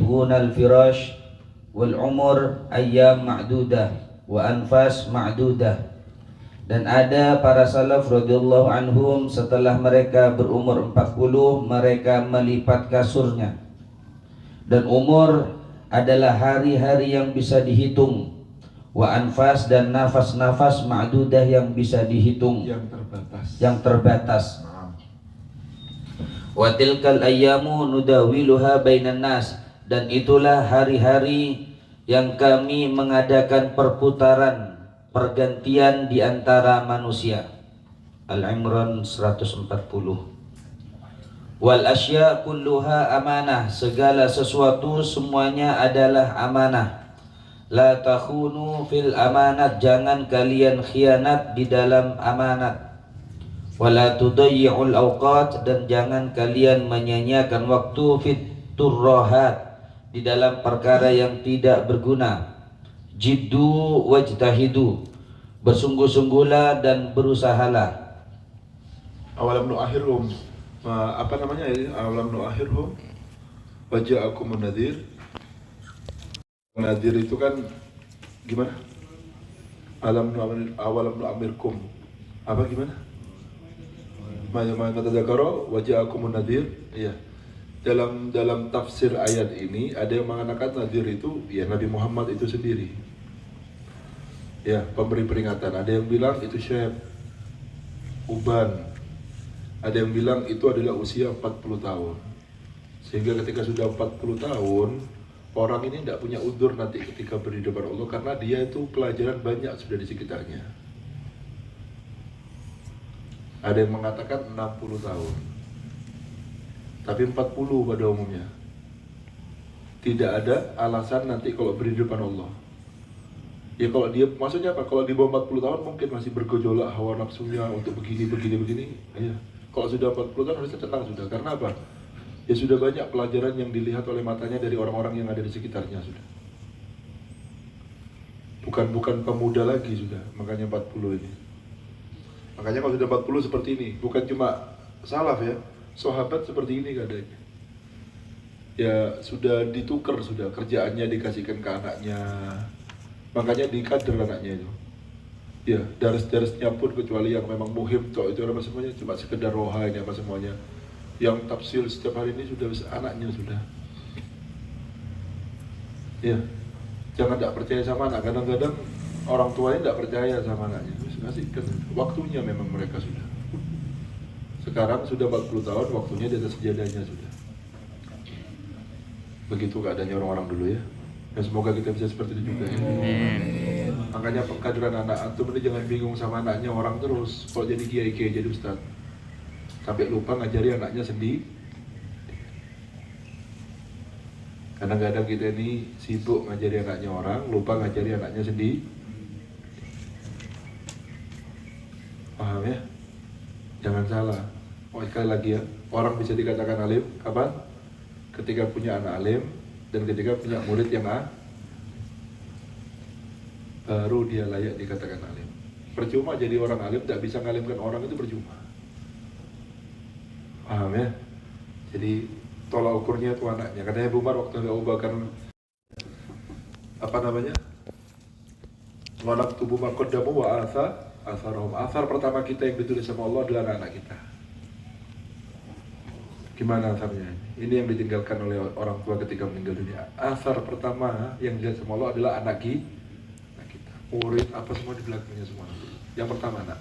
Hunal firash wal umur ayyam ma'dudah wa anfas ma'dudah. Dan ada para salaf radhiyallahu anhum setelah mereka berumur 40 mereka melipat kasurnya. Dan umur adalah hari-hari yang bisa dihitung. Wa anfas dan nafas-nafas ma'dudah yang bisa dihitung, yang terbatas. Wa tilkal ayyamu nudawiluha bainan nas. Dan itulah hari-hari yang kami mengadakan perputaran, pergantian di antara manusia. Al-Imran 140. Wal asya kulluha amanah, segala sesuatu semuanya adalah amanah. La takhunu fil amanat, jangan kalian khianat di dalam amanat. Wala tudayyi'ul awqat, dan jangan kalian menyia-nyiakan waktu fit turrahat, di dalam perkara yang tidak berguna. Jiddu wajtahidu, bersungguh-sungguhlah dan berusahalah. Awalam nu'akhirhum, apa namanya ini? Awalam nu'akhirhum waja'akumun nadhir. Nadhir itu kan gimana? Awalam nu'amirkum, apa gimana? Ma'ama tadzakara waja'akumun nadhir. Iya. Dalam tafsir ayat ini ada yang mengatakan nadhir itu ya Nabi Muhammad itu sendiri, ya, pemberi peringatan. Ada yang bilang itu Syekh Uban, ada yang bilang itu adalah usia 40 tahun. Sehingga ketika sudah 40 tahun orang ini tidak punya udzur nanti ketika berhadapan Allah, karena dia itu pelajaran banyak sudah di sekitarnya. Ada yang mengatakan 60 tahun, tapi 40 pada umumnya. Tidak ada alasan nanti kalau berhadapan Allah. Ya kalau dia, maksudnya apa? Kalau di bawah 40 tahun mungkin masih bergejolak hawa nafsunya untuk begini. Ya. Kalau sudah 40 tahun harusnya tenang sudah. Karena apa? Ya sudah banyak pelajaran yang dilihat oleh matanya dari orang-orang yang ada di sekitarnya sudah. Bukan pemuda lagi sudah, makanya 40 ini. Makanya kalau sudah 40 seperti ini, bukan cuma salaf ya, sahabat seperti ini keadaannya. Ya sudah ditukar, sudah kerjaannya dikasihkan ke anaknya, makanya dikader anaknya itu. Ya daris-darisnya pun kecuali yang memang muhim toh itu apa semuanya cuma sekedar rohani apa semuanya. Yang tafsir setiap hari ini sudah bisa anaknya sudah. Ya jangan tidak percaya sama anak. Kadang-kadang orang tuanya tidak percaya sama anaknya. Kasihkan waktunya, memang mereka sudah. Sekarang sudah 40 tahun, waktunya di atas sejadahnya sudah. Begitu keadaannya orang-orang dulu ya. Dan semoga kita bisa seperti itu juga ya. Makanya pengkaderan anak antum ini jangan bingung sama anaknya orang terus. Kalau jadi kiai jadi ustaz, sampai lupa ngajari anaknya sendiri. Kadang-kadang kita ini sibuk ngajari anaknya orang, lupa ngajari anaknya sendiri. Paham ya? Jangan salah. Sekali lagi ya, orang bisa dikatakan alim kapan? Ketika punya anak alim dan ketika punya murid yang baru dia layak dikatakan alim. Percuma jadi orang alim tak bisa ngalimkan orang, itu percuma. Paham ya? Jadi tolak ukurnya itu anaknya. Katanya Abu Umar waktu Abu Bakar apa namanya? Walak tubuh makodamu wa asarhum. Asar pertama kita yang ditulis sama Allah adalah anak-anak kita. Gimana asarnya? Ini yang ditinggalkan oleh orang tua ketika meninggal dunia. Asar pertama yang dilihat sama Allah adalah anak kita. Murid apa semua di belakangnya semua. Yang pertama anak.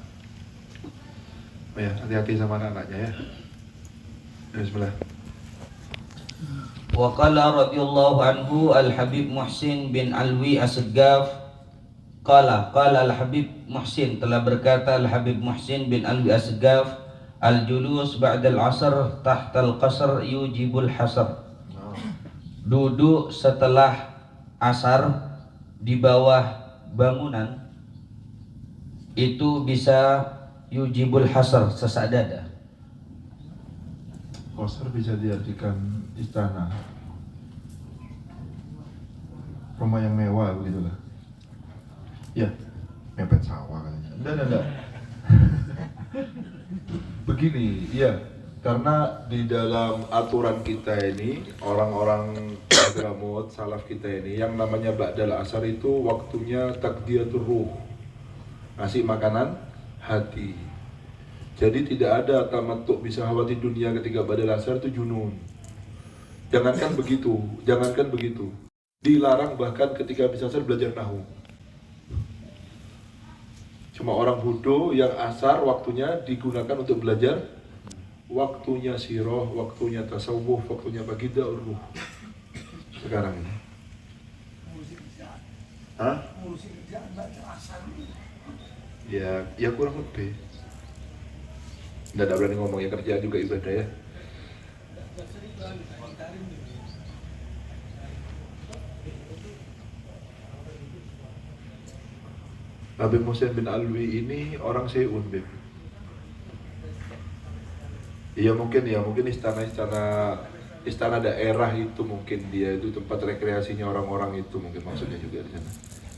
Oh ya, hati-hati sama anak-anaknya ya. Bismillah. Wa qala radhiyallahu anhu Al-Habib Muhsin bin Alwi As-Saggaf qala Al-Habib Muhsin telah berkata, Al-Habib Muhsin bin Alwi As-Saggaf, al-julus ba'dal asr tahtal qasr yujibul hasr. Duduk setelah asar di bawah bangunan itu bisa yujibul hasr, sesak dada. Qasr bisa diartikan istana, rumah yang mewah begitulah. Ya, mepet sawah katanya. Enggak. Begini, ya, karena di dalam aturan kita ini orang-orang Hadramut, salaf kita ini, yang namanya ba'dal asar itu waktunya takdiyatul ruh, ngasih makanan hati. Jadi tidak ada tamattu bisa hawati dunia ketika ba'dal asar itu junun. Jangankan begitu, dilarang bahkan ketika bisa asar belajar nahu. Cuma orang bodoh yang asar waktunya digunakan untuk belajar, waktunya sirah, waktunya tasawuf, waktunya bagidah ruh. Sekarang ini. Hah? Ya kurang lebih. Nggak ada berani ngomong, ya kerjaan juga ibadah ya. Habib Muhsin bin Alwi ini orang Seun, Beb. Iya mungkin istana daerah itu, mungkin dia itu tempat rekreasinya orang-orang itu, mungkin maksudnya juga di sana.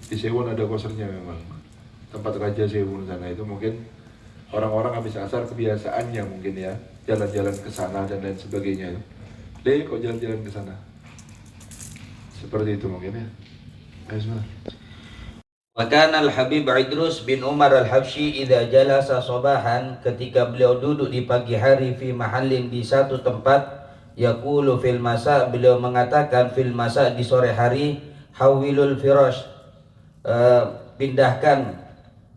Di Seun ada kosernya memang, tempat Raja Seun sana itu, mungkin orang-orang habis asar kebiasaannya mungkin ya jalan-jalan ke sana dan lain sebagainya. Kok jalan-jalan ke sana? Seperti itu mungkin ya. Ayo semua. Wa kana al-Habib Idrus bin Umar al-Habsyi idza jalasa sabahan, ketika beliau duduk di pagi hari, fi mahallin, di satu tempat, yaqulu fil masa, beliau mengatakan fil masa, di sore hari, hawilul firash, pindahkan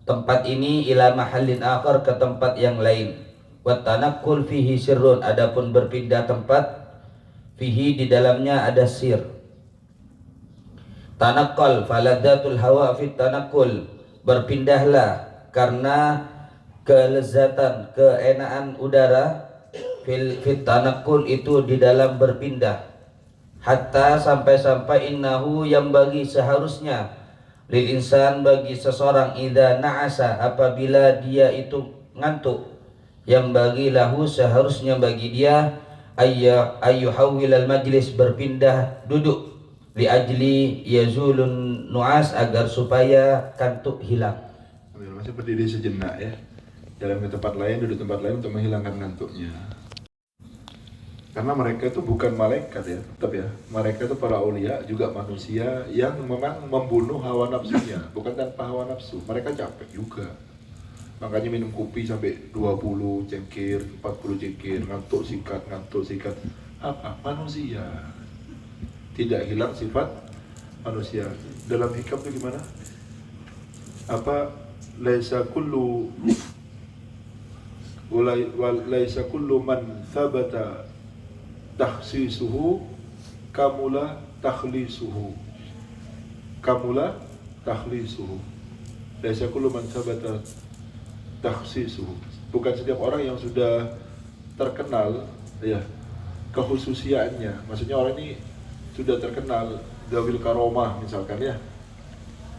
tempat ini, ila mahallin akhar, ke tempat yang lain. Wa tanaqqul fihi sirrun, adapun berpindah tempat, fihi, di dalamnya ada sir. Tanaqqal faladzatul hawa fit tanaqqul, berpindahlah karena kelezatan, keenaan udara, fit tanaqqul, itu di dalam berpindah. Hatta, sampai-sampai, innahu, yang bagi seharusnya, lil insan, bagi seseorang, idza na'asa, apabila dia itu ngantuk, yang bagi lahu, seharusnya bagi dia, ayyuhawwilal majlis, berpindah duduk, li ajli yazulun nu'as, agar supaya kantuk hilang. Masih berdiri sejenak ya, jalan ke tempat lain, duduk tempat lain untuk menghilangkan ngantuknya. Karena mereka itu bukan malaikat ya, tetap ya, mereka itu para aulia, juga manusia yang memang membunuh hawa nafsunya, bukan tanpa hawa nafsu. Mereka capek juga, makanya minum kopi sampai 20 cengkir, 40 cengkir, ngantuk sikat. Apa? Manusia. Tidak hilang sifat manusia. Dalam hikam itu gimana? Apa? Laisa kullu man thabata takhsisuhu kamula takhlisuhu. Laisa kullu man thabata takhsisuhu. Bukan setiap orang yang sudah terkenal ya kehususiannya. Maksudnya orang ini sudah terkenal dawil karomah misalkan ya,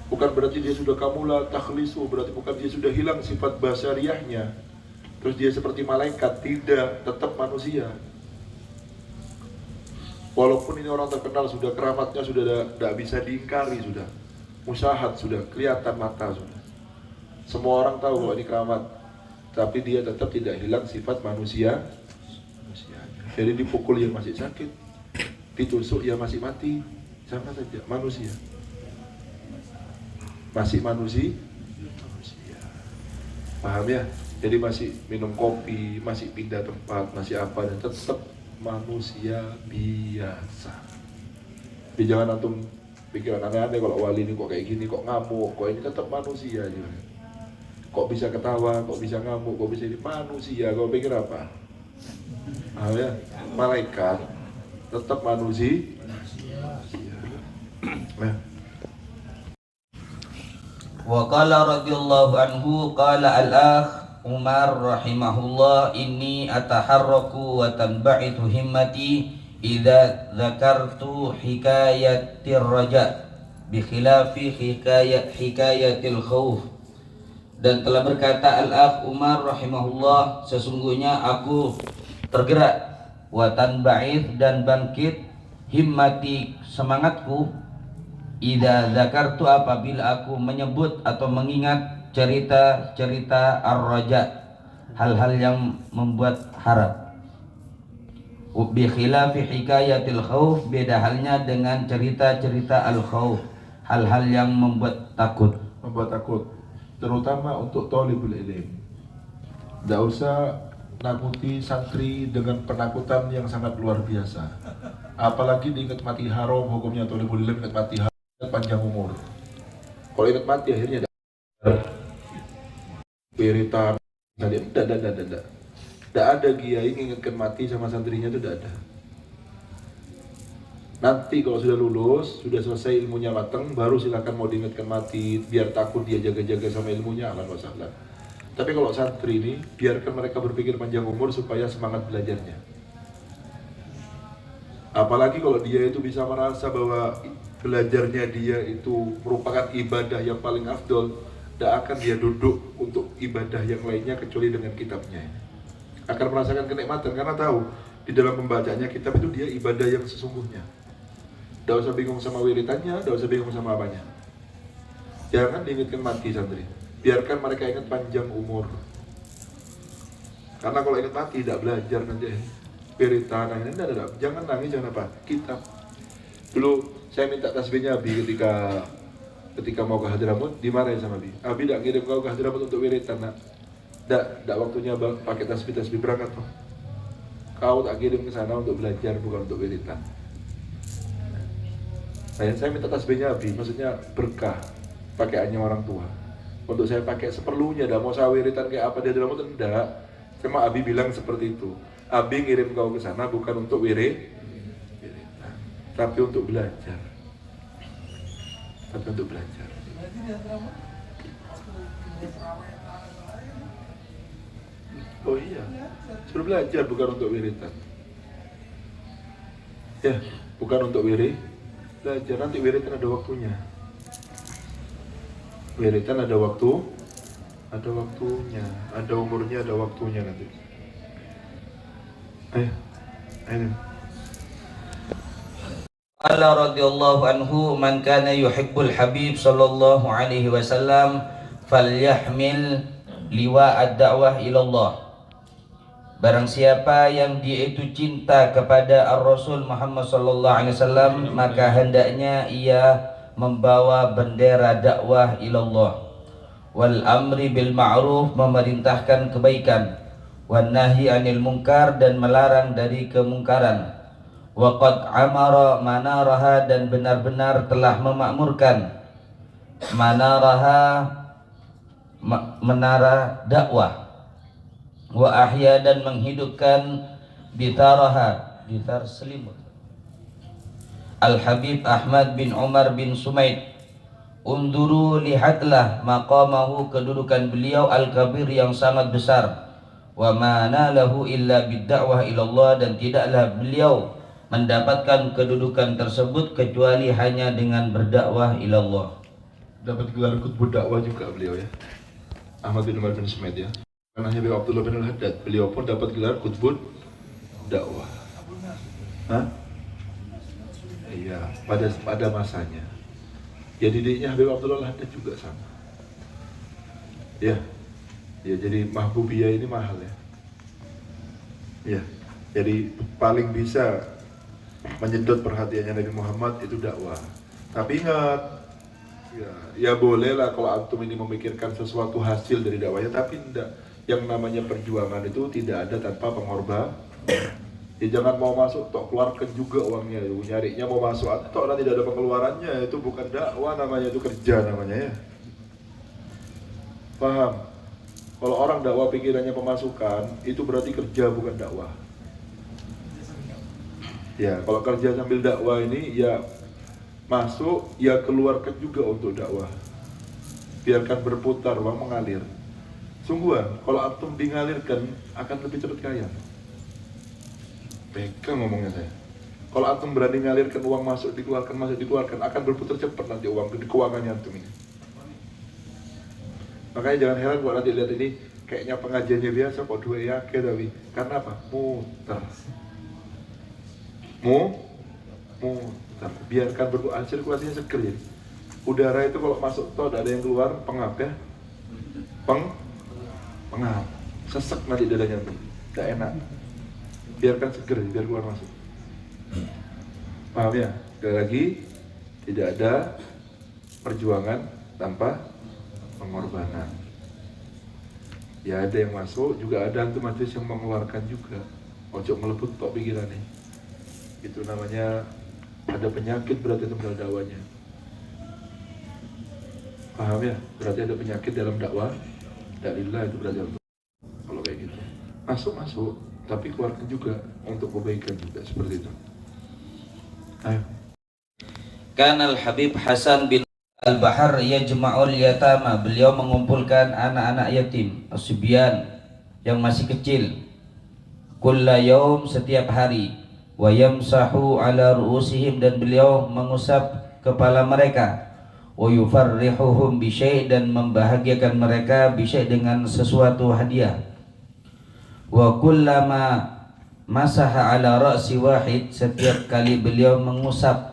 bukan berarti dia sudah kamula takhlisu, berarti bukan dia sudah hilang sifat basariyahnya terus dia seperti malaikat. Tidak, tetap manusia. Walaupun ini orang terkenal, sudah keramatnya sudah tidak bisa diingkari, sudah musyahad, sudah kelihatan mata, sudah semua orang tahu bahwa ini keramat, tapi dia tetap tidak hilang sifat manusia. Jadi dipukul yang masih sakit, ditusuk ya masih mati, sama saja manusia. Masih manusia. Paham ya? Jadi masih minum kopi, masih pindah tempat, masih apa, dan tetap manusia biasa. Jadi jangan antum pikiran aneh-aneh, kalau wali ini kok kayak gini, kok ngamuk, kok ini, tetap manusia juga. Kok bisa ketawa, kok bisa ngamuk, kok bisa ini, manusia. Kau pikir apa? Paham ya? Malaikat tetap manusia. Wa qala radhiyallahu anhu, qala al-akh Umar rahimahullah, inni ataharraku wa tanba'itu himmati idza dzakartu hikayatir raja bi khilafi hikayatil khauf. Dan telah berkata al-akh Umar rahimahullah, sesungguhnya aku tergerak, wa tanba'ith, dan bangkit, himmati, semangatku, idza dzakartu, apabila aku menyebut atau mengingat cerita-cerita ar-raja, hal-hal yang membuat harap, Bi khilafi hikayatil khauf, beda halnya dengan cerita-cerita al-khauf, hal-hal yang membuat takut. Membuat takut, terutama untuk thalibul ilm. Tidak usah nakuti santri dengan penakutan yang sangat luar biasa. Apalagi diingat mati haram, hukumnya thalibul ilm ingat mati haram, panjang umur. Kalau ingat mati akhirnya wiritan, tidak ada kiai ingatkan mati sama santrinya, itu tidak ada. Nanti kalau sudah lulus, sudah selesai ilmunya matang, baru silakan mau diingatkan mati, biar takut dia jaga-jaga sama ilmunya, ahlan wa sahlan. Tapi kalau santri ini, biarkan mereka berpikir panjang umur supaya semangat belajarnya. Apalagi kalau dia itu bisa merasa bahwa belajarnya dia itu merupakan ibadah yang paling afdol, tidak akan dia duduk untuk ibadah yang lainnya kecuali dengan kitabnya. Akan merasakan kenikmatan karena tahu di dalam pembacanya kitab itu dia ibadah yang sesungguhnya. Tidak usah bingung sama wiritannya, tidak usah bingung sama apanya. Jangan diingatkan mati santri. Biarkan mereka ingat panjang umur. Karena kalau ingat mati tidak belajar nanti. Wiritan, tidak. Jangan nangis, jangan apa. Kitab. Dulu saya minta tasbihnya Abi ketika mau ke Hadramut, dimarahin sama Abi. Abi tidak kirim kau ke Hadramut untuk wiritan, nak. Tidak waktunya pakai tasbih berangkat toh. Kau tak kirim ke sana untuk belajar, bukan untuk wiritan. Saya minta tasbihnya Abi, maksudnya berkah, pakaiannya orang tua. Untuk saya pakai seperlunya, dah mau saya wiritan kayak apa dia dalam itu enggak. Cuma Abi bilang seperti itu. Abi ngirim kau ke sana bukan untuk wiritan, tapi untuk belajar. Tapi untuk belajar. Oh iya, suruh belajar bukan untuk wiritan. Ya, bukan untuk belajar, nanti wiritan ada waktunya. Wiritan ada waktunya, ada umurnya, ada waktunya nanti. Ayo. Allah radhiyallahu anhu, man kana yuhibbul habib sallallahu alaihi wasallam falyahmil liwa ad-da'wah ilallah. Barang siapa yang dia itu cinta kepada Ar-Rasul Muhammad sallallahu alaihi wasallam, maka hendaknya ia membawa bendera dakwah ilallah. Wal amri bil ma'ruf, memerintahkan kebaikan. Wan nahi anil munkar, dan melarang dari kemungkaran. Wa qad amara manaraha, dan benar-benar telah memakmurkan manaraha, menara dakwah. Wa ahya, dan menghidupkan bitaraha, bitar selimut. Al-Habib Ahmad bin Umar bin Sumaid. Unduru, lihatlah maqamahu, kedudukan beliau al-kabir yang sangat besar. Wa ma nalahu illa bid-da'wah ilallah, dan tidaklah beliau mendapatkan kedudukan tersebut kecuali hanya dengan berdakwah ilallah. Dapat gelar kutbud dakwah juga beliau ya, Ahmad bin Umar bin Sumaid ya. Karena Habib Abdullah bin Al-Haddad, beliau pun dapat gelar kutbud dakwah. Hah? Iya, pada masanya. Ya didiknya Habib Abdullah Al-Haddad juga sama. Ya, jadi mahbubiyah ini mahal ya. Ya, jadi paling bisa menyedot perhatiannya Nabi Muhammad itu dakwah. Tapi ingat, ya bolehlah kalau antum ini memikirkan sesuatu hasil dari dakwahnya, tapi tidak. Yang namanya perjuangan itu tidak ada tanpa pengorbanan. Ya jangan mau masuk tok keluarkan juga uangnya, nyarinya mau masuk atau nanti tidak ada pengeluarannya, itu bukan dakwah namanya, itu kerja namanya ya. Paham? Kalau orang dakwah pikirannya pemasukan, itu berarti kerja bukan dakwah. Ya, kalau kerja sambil dakwah ini ya masuk, ya keluarkan juga untuk dakwah. Biarkan berputar, uang mengalir. Sungguhan, kalau antum dingalirkan akan lebih cepat kaya. Pegang ngomongnya saya. Kalau antum berani ngalirkan uang masuk dikeluarkan, akan berputar cepat nanti uang di keuangannya antum ini. Makanya jangan heran kalau nanti lihat ini kayaknya pengajiannya biasa kok dua ya tapi karena apa? Muter. Muter. Biarkan sirkulasinya seger jadi. Udara itu kalau masuk toh ada yang keluar pengap ya. Pengap. Sesek nanti dadanya tuh. Tidak enak. biarkan seger, biar keluar masuk. Paham ya? Sekali lagi, tidak ada perjuangan tanpa pengorbanan. Ya ada yang masuk, juga ada antum majelis yang mengeluarkan juga. Ojo melebut tok pikirannya. Itu namanya ada penyakit berarti dalam dakwanya. Paham ya? Berarti ada penyakit dalam dakwah. Dalillah itu berarti kalau kayak gitu. Masuk, tapi keluarkan juga untuk kebaikan juga seperti itu. Ayo. Kan Al-Habib Hasan bin Al-Bahar yajma'ul yatama, beliau mengumpulkan anak-anak yatim, asbiyan yang masih kecil, kulla yaum, setiap hari, wa yamsahu ala ru'usihim, dan beliau mengusap kepala mereka, wa yufarrihuhum bisyai', dan membahagiakan mereka bisyai', dengan sesuatu hadiah, wa kullama masaha ala ra'si wahid, setiap kali beliau mengusap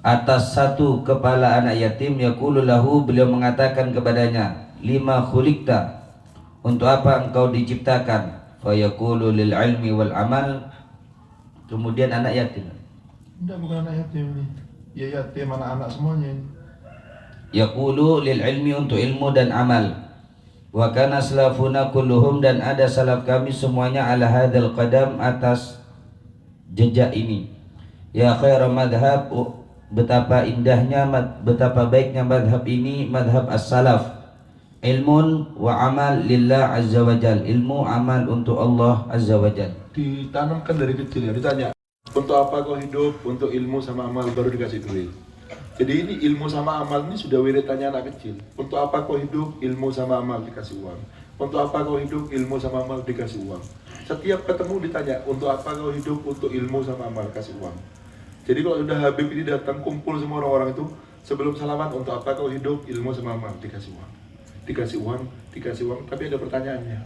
atas satu kepala anak yatim, yaqulu lahu, beliau mengatakan kepadanya, lima khuliqta, untuk apa engkau diciptakan? Fa yaqulu lil ilmi wal amal. Kemudian anak yatim, Enggak, bukan anak yatim ini. Ya yatim anak-anak semuanya ini. yaqulu lil ilmi, untuk ilmu dan amal. Wa kana salafuna kulluhum, dan ada salaf kami semuanya, ala hadzal qadam, atas jejak ini. Ya khairu madhab, betapa indahnya, betapa baiknya madhab ini, madhab as-salaf. Ilmun wa amal lillah azza wa jal, ilmu amal untuk Allah azza wa jal. Ditanamkan dari kecil ya, ditanya, untuk apa kau hidup? Untuk ilmu sama amal, baru dikasih duit. Jadi ini ilmu sama amal ini sudah wiritannya anak kecil. Untuk apa kau hidup? Ilmu sama amal, dikasih uang. Untuk apa kau hidup? Ilmu sama amal, dikasih uang. Setiap ketemu ditanya, untuk apa kau hidup? Untuk ilmu sama amal, kasih uang. Jadi kalau sudah Habib ini datang, kumpul semua orang-orang itu, sebelum salaman, untuk apa kau hidup? Ilmu sama amal, dikasih uang. Dikasih uang, tapi ada pertanyaannya.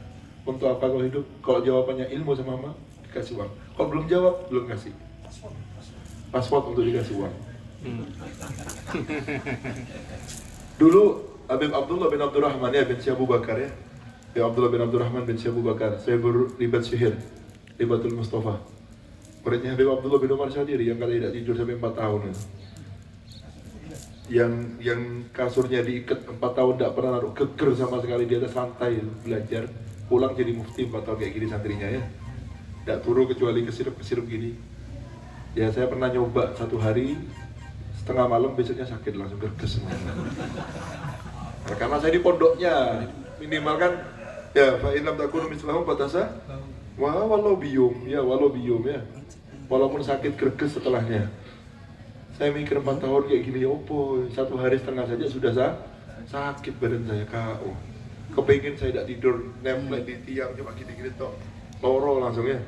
Untuk apa kau hidup? Kalau jawabannya ilmu sama amal, dikasih uang. Kalau belum jawab, belum kasih. Paspor untuk dikasih uang. Dulu Habib Abdullah bin Abdurrahman ya, bin Abu Bakar ya. Habib Abdullah bin Abdurrahman bin Abu Bakar, saya ribat sihir, ribatul Mustafa. Muridnya Habib Abdullah bin Umar Syadiri yang kata tidak tidur sampai 4 tahun itu. Yang kasurnya diikat 4 tahun tidak pernah naruh, geger sama sekali, dia santai belajar, pulang jadi mufti 4 tahun kayak gini santrinya ya. Tidak turun kecuali kesirap gini. Ya saya pernah nyoba 1 hari, setengah malam besoknya sakit langsung gerges semua. Nah, karena saya di pondoknya, minimal kan ya fa in lam takunu mislahum fatasa walau biyum ya. Walaupun sakit greges setelahnya. Saya mikir 4 tahun kayak gini, opo 1 hari setengah saja sudah sakit badan saya KO. Kepingin saya tidak tidur, nempel di tiang cuma gini-gini tok, loro langsung ya,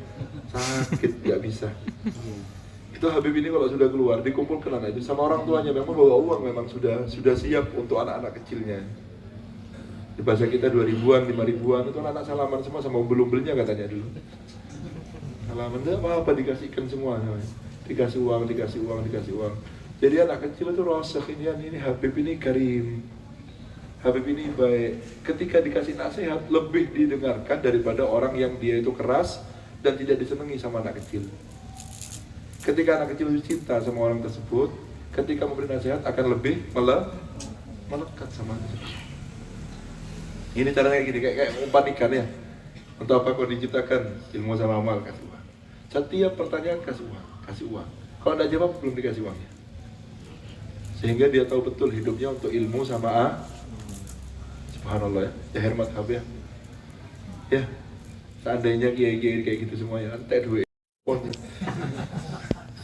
sakit nggak bisa. Itu Habib ini kalau sudah keluar dikumpulkan anak itu sama orang tuanya, memang bawa uang, memang sudah siap untuk anak-anak kecilnya. Di bahasa kita 2.000-an, 5.000-an itu anak salaman semua sama belum belinya katanya dulu. Salaman itu apa dikasihkan semua, dikasih uang. Jadi anak kecil itu roseh ini Habib ini karim, Habib ini baik. Ketika dikasih nasihat lebih didengarkan daripada orang yang dia itu keras dan tidak disenangi sama anak kecil. Ketika anak kecil cinta sama orang tersebut, ketika memberi nasihat akan lebih melekat sama dia. Ini caranya gini, kayak umpan ikan ya. Untuk apa kau diciptakan? Ilmu sama amal, kasih uang. Setiap pertanyaan kasih uang. Kalau tidak jawab belum dikasih uangnya. Sehingga dia tahu betul hidupnya untuk ilmu sama Subhanallah ya. Ya hermat hab ya. Ya. Seandainya kiai-kiai kayak gitu semuanya, entek duit.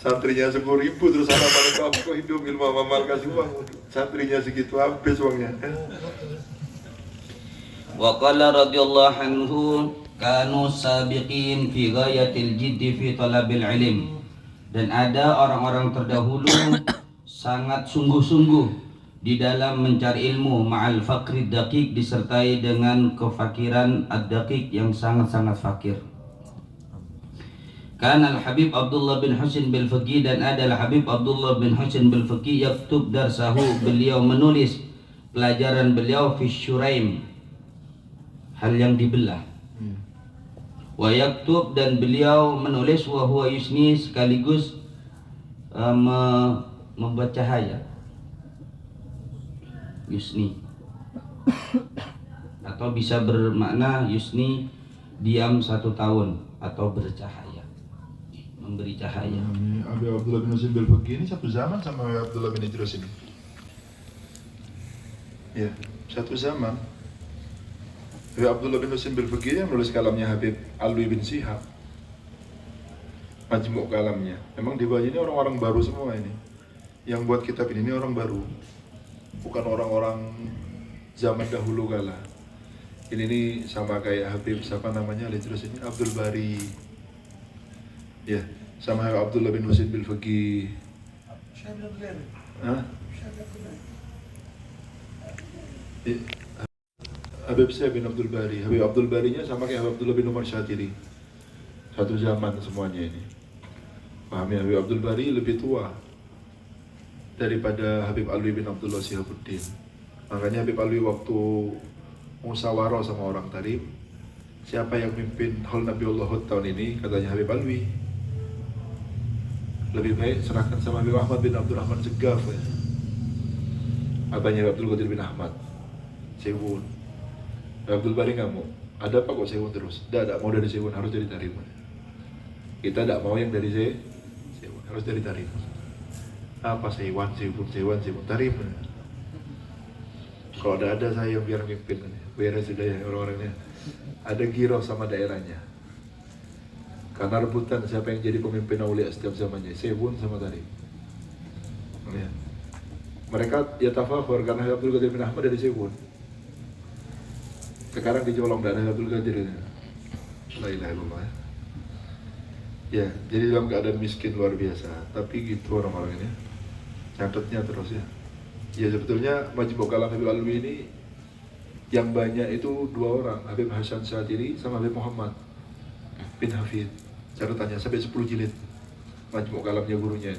Santrinya 10.000 terus anak mereka kok hidup ilmu amal kasih uang. Santrinya segitu habis uangnya. Wa qala radhiyallahu anhu, kanu sabiqin fi ghayatil jiddi fi talabil ilm. Dan ada orang-orang terdahulu sangat sungguh-sungguh di dalam mencari ilmu, ma'al faqri daqiq, disertai dengan kefakiran ad-daqiq yang sangat-sangat fakir. Kana al-Habib Abdullah bin Husain bil Faqih, dan adalah Habib Abdullah bin Husain bil Faqih yaktub darsahu, beliau menulis pelajaran beliau fi syuraim, hal yang dibelah. Wa yaktub, dan beliau menulis, wa huwa yusni, sekaligus membuat cahaya. Yusni, atau bisa bermakna yusni diam 1 tahun atau bercahaya, memberi cahaya. Habib Abdullah bin Husain Bilfaqih ini satu zaman sama Habib Abdullah bin Idrus ini. Ya, satu zaman. Habib Abdullah bin Husain Bilfaqih yang menulis kalamnya Habib Alwi bin Shihab, Majmu' kalamnya. Memang di bawahnya ini orang-orang baru semua ini. Yang buat kitab ini orang baru, bukan orang-orang zaman dahulu kala. Ini sama kayak Habib siapa namanya terus ini Abdul Bari. Ya, sama Habib Abdullah bin Husain Bilfaqih. Hah? Habib Syekh bin Abdul Bari. Habib Abdul Barinya sama kayak Habib Abdullah bin Umar Syatiri. Satu zaman semuanya ini. Pahami, Habib Abdul Bari lebih tua daripada Habib Alwi bin Abdullah Syihabuddin. Makanya Habib Alwi waktu musyawarah sama orang Tarim, siapa yang mimpin Haul Nabiullah tahun ini, katanya Habib Alwi. Lebih baik serahkan sama Habib Ahmad bin Abdurrahman Segaf ya. Abahnya Abdul Qadir bin Ahmad Sewun. Abdul Bari nggak mau, ada apa kok Sewun terus? Tidak mau dari Sewun, harus dari Tarim. Kita tidak mau yang dari Sewun, harus dari Tarim. Apa Sewun, Tarim. Kalau ada saya yang biar mimpin, biar sudah ya orang-orangnya. Ada giroh sama daerahnya. Karena rebutan siapa yang jadi pemimpin aulia setiap zamannya, Sewun sama Tarim. Ya. Mereka ya tafakhur karena Abdul Qadir bin Ahmad dari Sewun. Sekarang dijolong dari Abdul Qadir. La ilaha illallah. Ya, jadi dalam keadaan miskin luar biasa. Tapi gitu orang-orang ini. Catatnya terus ya. Ya sebetulnya Majmu' Kalam Habib Alwi ini yang banyak itu 2 orang, Habib Hasan Syatiri sama Habib Muhammad bin Hafid. Catatannya sampai 10 jilid Majmu' Kalamnya gurunya.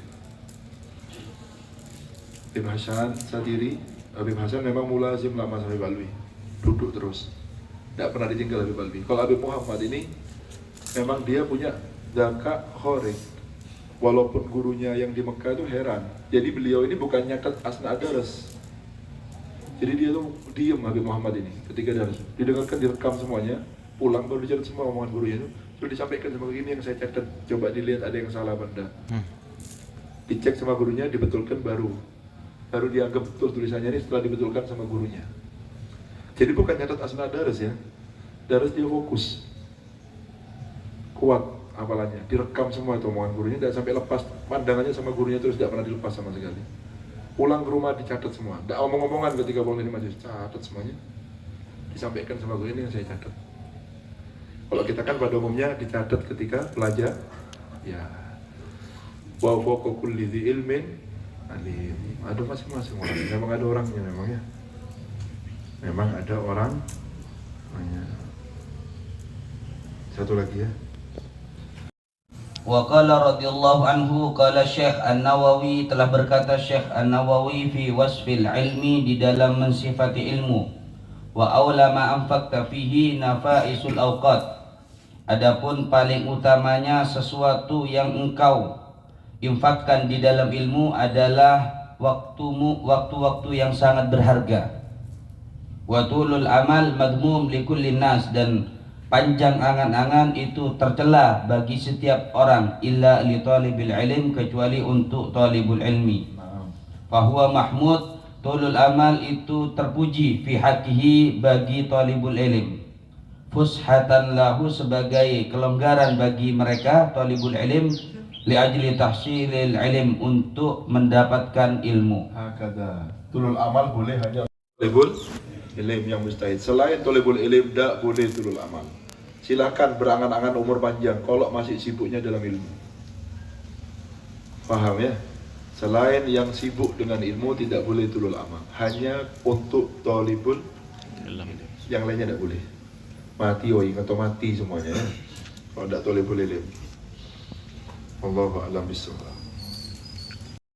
Habib Hasan Syatiri, Habib Hasan memang mulazim lama sama Habib Alwi, duduk terus, tidak pernah ditinggal Habib Alwi. Kalau Habib Muhammad ini memang dia punya dzaka khorik. Walaupun gurunya yang di Mekah itu heran. Jadi beliau ini bukan nyatet asna daras. Jadi dia tuh diem Habib Muhammad ini ketika daras. Didengarkan, direkam semuanya, pulang baru dicatat semua omongan gurunya itu. Terus disampaikan sama ini yang saya catat, coba dilihat ada yang salah benda. Dicek sama gurunya, dibetulkan baru dianggap betul tulisannya ini setelah dibetulkan sama gurunya. Jadi bukan nyatet asna daras ya. Daras dia fokus. Kuat hafalannya, direkam semua itu omongan gurunya, tidak sampai lepas pandangannya sama gurunya, terus tidak pernah dilepas sama sekali. Pulang ke rumah dicatat semua, tidak omong-omongan ketika pulang ini majelis, catat semuanya, disampaikan sama guru ini yang saya catat. Kalau kita kan pada umumnya dicatat ketika belajar, ya, wa fawqa kulli dzi ilmin alim. Ada masing-masing orang, memang ada orangnya memang ya, memang ada orang. Satu lagi ya. Wa qala radhiyallahu anhu, qala Syekh An-Nawawi, telah berkata Syekh An-Nawawi fi wasfil ilmi, di dalam mensifati ilmu, wa aula ma anfaqta fihi nafaisul awqat, adapun paling utamanya sesuatu yang engkau infakkan di dalam ilmu adalah waktumu, waktu-waktu yang sangat berharga. Wa tulul amal madmum likulli nas, dan panjang angan-angan itu tercela bagi setiap orang, illa li talibil ilm, kecuali untuk talibul ilmi. Fahuwa mahmud, tulul amal itu terpuji, fi haqqihi, bagi talibul ilm, fushatan lahu, sebagai kelonggaran bagi mereka talibul ilm, li ajli tahsilil ilm, untuk mendapatkan ilmu. Hakada. Tulul amal boleh hanya talibul ilm yang mustahid. Selain talibul ilm tidak boleh tulul amal. Silakan berangan-angan umur panjang kalau masih sibuknya dalam ilmu. Paham ya? Selain yang sibuk dengan ilmu tidak boleh tulul amal. Hanya untuk talibul ilm. Yang lainnya tidak boleh. Mati atau mati semuanya ya. Kalau tidak talibul ilm. Wallahu a'lam bishawab.